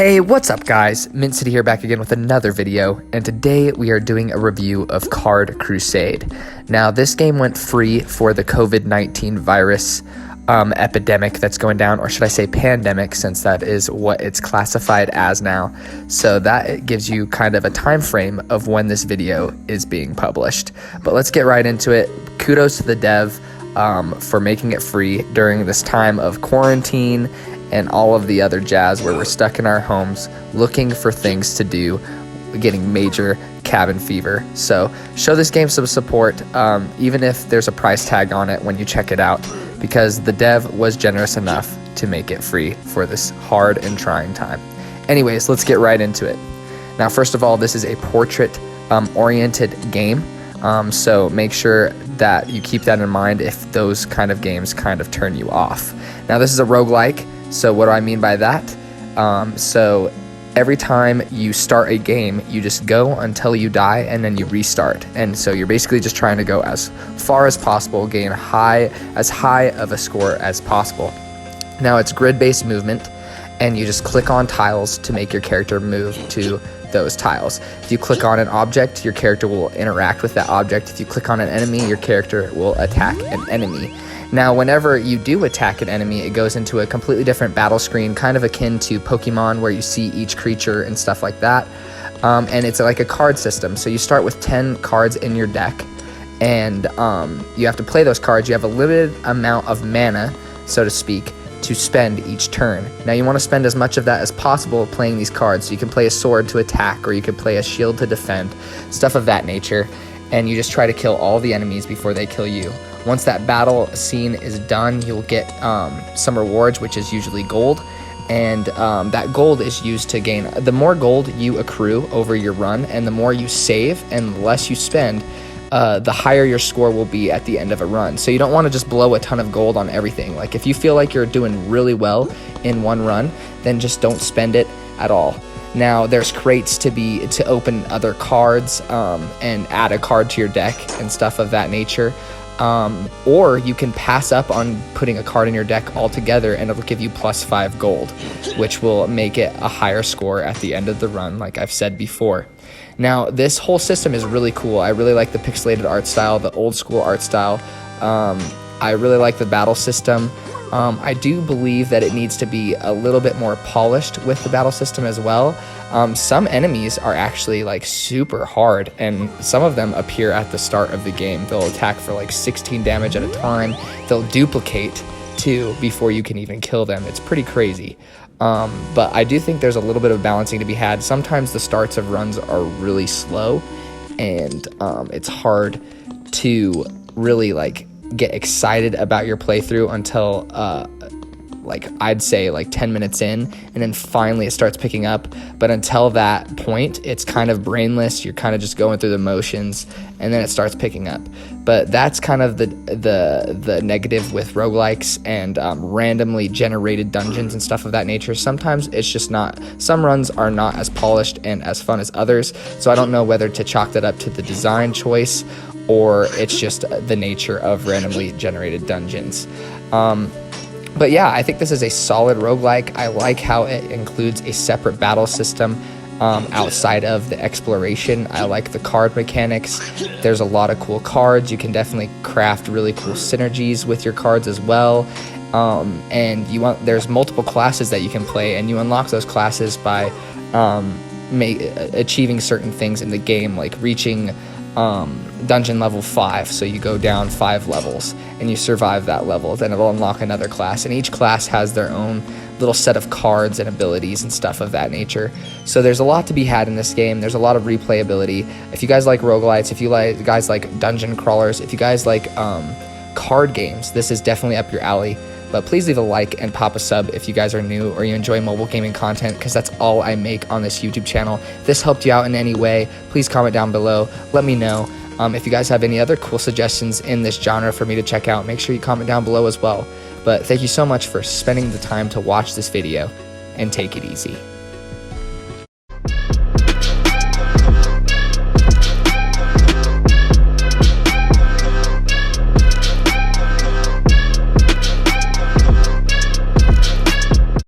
Hey, what's up guys? Mint City here, back again with another video, and today we are doing a review of Crusade. Now, this game went free for the COVID-19 virus epidemic that's going down, or should I say pandemic, since that is what it's classified as now. So that gives you kind of a time frame of when this video is being published. But let's get right into it. Kudos to the dev for making it free during this time of quarantine and all of the other jazz where we're stuck in our homes looking for things to do, getting major cabin fever. So show this game some support, even if there's a price tag on it when you check it out, because the dev was generous enough to make it free for this hard and trying time. Anyways, let's get right into it. Now, first of all, this is a portrait oriented game, so make sure that you keep that in mind if those kind of games kind of turn you off. Now, this is a roguelike. So what do I mean by that? So every time you start a game, you just go until you die and then you restart. And so you're basically just trying to go as far as possible, gain as high of a score as possible. Now, it's grid-based movement, and you just click on tiles to make your character move to those tiles. If you click on an object, your character will interact with that object. If you click on an enemy, your character will attack an enemy. Now, whenever you do attack an enemy, it goes into a completely different battle screen, kind of akin to Pokemon, where you see each creature and stuff like that. And it's like a card system. So you start with 10 cards in your deck, and you have to play those cards. You have a limited amount of mana, so to speak, to spend each turn. Now, you want to spend as much of that as possible playing these cards. So you can play a sword to attack, or you can play a shield to defend, stuff of that nature. And you just try to kill all the enemies before they kill you. Once that battle scene is done, you'll get some rewards, which is usually gold. And that gold is used to gain. The more gold you accrue over your run, and the more you save and the less you spend, the higher your score will be at the end of a run. So you don't want to just blow a ton of gold on everything. Like, if you feel like you're doing really well in one run, then just don't spend it at all. Now, there's crates to open other cards and add a card to your deck and stuff of that nature. Or you can pass up on putting a card in your deck altogether, and it'll give you +5 gold, which will make it a higher score at the end of the run, like I've said before. Now, this whole system is really cool. I really like the pixelated art style, the old school art style. I really like the battle system. I do believe that it needs to be a little bit more polished with the battle system as well. Some enemies are actually like super hard, and some of them appear at the start of the game. They'll attack for like 16 damage at a time. They'll duplicate too before you can even kill them. It's pretty crazy. But I do think there's a little bit of balancing to be had. Sometimes the starts of runs are really slow, and it's hard to really like get excited about your playthrough until like I'd say like 10 minutes in, and then finally it starts picking up. But until that point, it's kind of brainless. You're kind of just going through the motions, and then it starts picking up. But that's kind of the negative with roguelikes and randomly generated dungeons and stuff of that nature. Sometimes it's just not, some runs are not as polished and as fun as others. So I don't know whether to chalk that up to the design choice, or it's just the nature of randomly generated dungeons. But yeah, I think this is a solid roguelike. I like how it includes a separate battle system outside of the exploration. I like the card mechanics. There's a lot of cool cards. You can definitely craft really cool synergies with your cards as well. And there's multiple classes that you can play, and you unlock those classes by achieving certain things in the game, like reaching dungeon level 5. So you go down 5 levels and you survive that level, then it'll unlock another class, and each class has their own little set of cards and abilities and stuff of that nature. So there's a lot to be had in this game. There's a lot of replayability. If you guys like roguelites, if you guys like dungeon crawlers, if you guys like card games, this is definitely up your alley. But please leave a like and pop a sub if you guys are new or you enjoy mobile gaming content, because that's all I make on this YouTube channel. If this helped you out in any way, please comment down below. Let me know. If you guys have any other cool suggestions in this genre for me to check out, make sure you comment down below as well. But thank you so much for spending the time to watch this video, and take it easy.